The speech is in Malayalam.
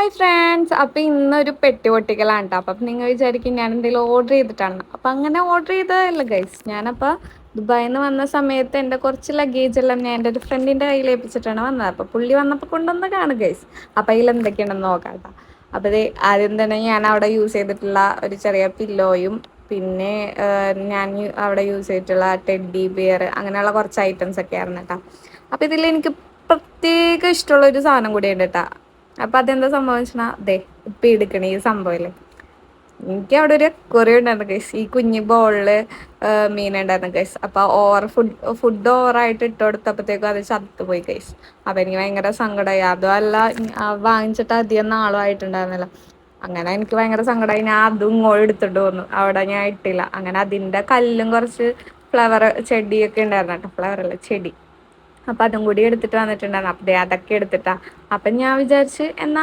ഹായ് ഫ്രണ്ട്സ്, അപ്പോൾ ഇന്നൊരു പെട്ടി പൊട്ടിക്കലാണ് കേട്ടോ. അപ്പം നിങ്ങൾ വിചാരിക്കും ഞാൻ എന്തെങ്കിലും ഓർഡർ ചെയ്തിട്ടാണ്. അപ്പം അങ്ങനെ ഓർഡർ ചെയ്തതല്ല ഗൈസ്. ഞാനപ്പോൾ ദുബായിൽ നിന്ന് വന്ന സമയത്ത് എൻ്റെ കുറച്ച് ലഗേജ് എല്ലാം ഞാൻ എൻ്റെ ഒരു ഫ്രണ്ടിൻ്റെ കയ്യിൽ ഏൽപ്പിച്ചിട്ടാണ് വന്നത്. അപ്പോൾ പുള്ളി വന്നപ്പോൾ കൊണ്ടുവന്നതാണ് ഗൈസ്. അപ്പോൾ അതിൽ എന്തൊക്കെയാണെന്ന് നോക്കാം കേട്ടോ. അപ്പോൾ ഇത് ആദ്യം തന്നെ ഞാൻ അവിടെ യൂസ് ചെയ്തിട്ടുള്ള ഒരു ചെറിയ പില്ലോയും പിന്നെ ഞാൻ അവിടെ യൂസ് ചെയ്തിട്ടുള്ള ടെഡ്ഡി ബിയർ അങ്ങനെയുള്ള കുറച്ച് ഐറ്റംസ് ഒക്കെ ആയിരുന്നു കേട്ടോ. അപ്പോൾ ഇതിൽ എനിക്ക് പ്രത്യേക ഇഷ്ടമുള്ള ഒരു സാധനം കൂടിയുണ്ട് കേട്ടോ. അപ്പൊ അതെന്താ സംഭവിച്ചാ ദേ ഇപ്പൊ എടുക്കണ ഈ സംഭവല്ലേ. എനിക്ക് അവിടെ ഒരു കൊറിയ ഉണ്ടായിരുന്നു ഗൈസ്. ഈ കുഞ്ഞു ബോളില് മീൻ ഉണ്ടായിരുന്നു ഗൈസ്. അപ്പൊ ഫുഡ് ഓവറായിട്ട് ഇട്ട് കൊടുത്തപ്പോഴത്തേക്കും അത് ചത്തുപോയി ഗൈസ്. അപ്പൊ എനിക്ക് ഭയങ്കര സങ്കടമായി. അതുമല്ല വാങ്ങിച്ചിട്ട് അധികം നാളും ആയിട്ടുണ്ടായിരുന്നില്ല. അങ്ങനെ എനിക്ക് ഭയങ്കര സങ്കടമായി. ഞാൻ അതും ഇങ്ങോട്ട് എടുത്തിട്ട് വന്നു. അവിടെ ഞാൻ ഇട്ടില്ല. അങ്ങനെ അതിന്റെ കല്ലും കുറച്ച് ഫ്ലവർ ചെടിയൊക്കെ ഉണ്ടായിരുന്നു കേട്ടോ. ഫ്ലവർ അല്ല, ചെടി. അപ്പൊ അതും കൂടി എടുത്തിട്ട് വന്നിട്ടുണ്ടായിരുന്നു. അപ്പൊ അതൊക്കെ എടുത്തിട്ടാ. അപ്പൊ ഞാൻ വിചാരിച്ച് എന്നാ